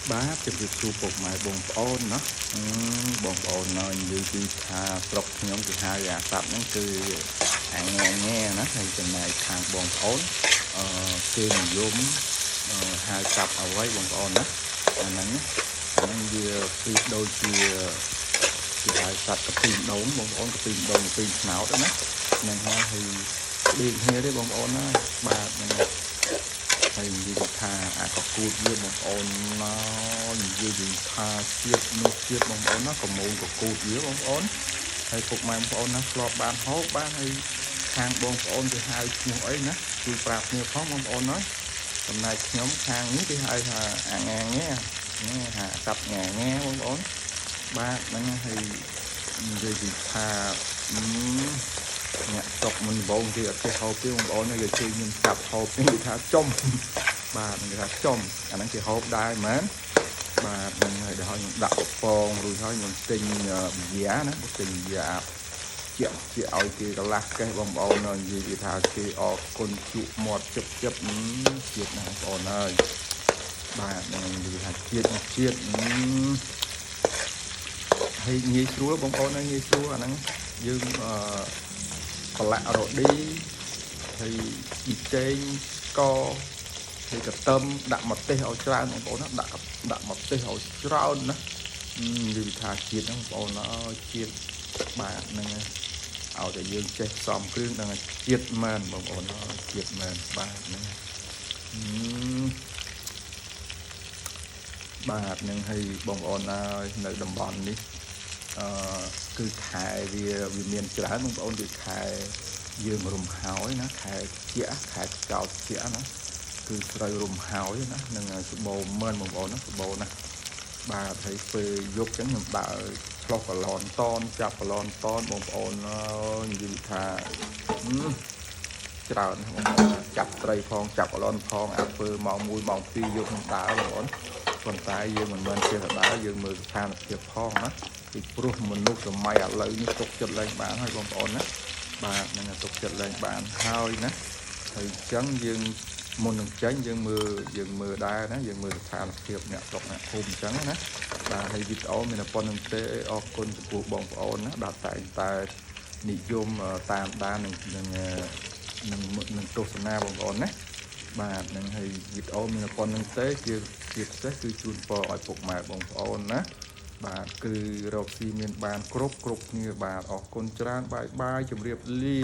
បាទជម្រាបសួរពុកម៉ែបងប្អូនណាបងប្អូននៅនិយាយពីថាស្រុកខ្ញុំគេហៅអាស័ព្ទហ្នឹងគឺអាងែណាហើយចំណែកខាងបងប្អូនគេនិយមហៅស័ព្ទអ្វីបងប្អូនណាអាហ្នឹងវាពីដូចជាគេហៅស័ព្ទកពីដងបងប្អូនកពីដងពីឆ្នោតណាហ្នឹងហើយដេកគ្នាទេបងប្អូនណាបាទហ្នឹងហើយនិយាយថាអាកគូតវាបងប្អូនមកនិយាយថាជាតិនោះជាតិបងប្អូនណាកមូនកគូតវាបងប្អូនហើយពុកម៉ែបងប្អូនណាធ្លាប់បានហូបបានហើយខាងបងប្អូនគេហៅឈ្មោះអីណាជួយប្រាប់គ្នាផងបងប្អូនណាចំណែកខ្ញុំខាងនេះគេហៅថាអាងាងាហាកាប់ងាងាបងប្អូនបាទហ្នឹងហើយនិយាយថាអ្នកស្រុកមុនបងគេអត់ចេះហូបទេបងប្អូនគេជួយខ្ញុំកាប់ហូបគេថាចំបាទគេថាចំអាហ្នឹងគេហូបដែរមែនបាទហ្នឹងហើយដល់ខ្ញុំដាក់កំពងរួចហើយខ្ញុំទិញប៊ីយ៉ាណាទិញប៊ីយ៉ាជាឲ្យគេកន្លះកេះបងប្អូននិយាយថាគេអរគុណជក់មាត់ជឹបជាតិណាបងប្អូនហើយបាទហ្នឹងនិយាយថាជាតិហើយងាយស្រួលបងប្អូនងាយស្រួលអាហ្នឹងយើងប្រឡាក់រ៉ូឌីហើយប៊ីចេងកហើយកតឹមដាក់ម្ទេសឲ្យច្រើនបងប្អូនណាដាក់ម្ទេសឲ្យច្រើនណានិយាយថាជាតិហ្នឹងបងប្អូនជាតិបាទហ្នឹងឲ្យតែយើងចេះផ្សំគ្រឿងដល់ជាតិមែនបងប្អូនជាតិមែនបាទហ្នឹងបាទហ្នឹងហើយបងប្អូននៅតំបន់នេះគឺខែវាមានច្រើនបងប្អូនគឺខែយើងរំហើយណាខែជាខែកោតជាណាគឺត្រូវរំហើយណានឹងសបោមែនបងប្អូនណាសបោណាបាទហើយពេលយប់ចឹងខ្ញុំដើរឆ្លោះកឡនតនចាប់កឡនតនបងប្អូននិយាយថាច្រើនបងប្អូនចាប់ត្រីផងចាប់កឡនផងអាពេលម៉ោង1ម៉ោង2យប់ខ្ញុំដើរបងប្អូនប៉ុន្តែយើងមិនមែនជាដើរយើងមើលស្ថានភាពផងណាពីព្រោះមនុស្សសម័យឥឡូវនេះទុកចិត្តឡើងបានហើយបងប្អូនណាបាទនឹងទុកចិត្តឡើងបានហើយណាហើយអញ្ចឹងយើងមុននឹងចេញយើងមើលដែរណាយើងមើលស្ថានភាពអ្នកស្រុកអ្នកភូមិអញ្ចឹងណាបាទហើយវីដេអូមានប៉ុណ្្នឹងទេអរគុណចំពោះបងប្អូនណាដែលតែនិយមតាមដាននឹងទស្សនាបងប្អូនណាបាទនឹងហើយវីដេអូមានប៉ុណ្្នឹងទេជាពិសេសគឺជូនពរឲ្យពុកម៉ែបងប្អូនណាបាទគឺរកស៊ីមានបានគ្រប់គ្នាបាទអរគុណច្រើនបាយជម្រាបលា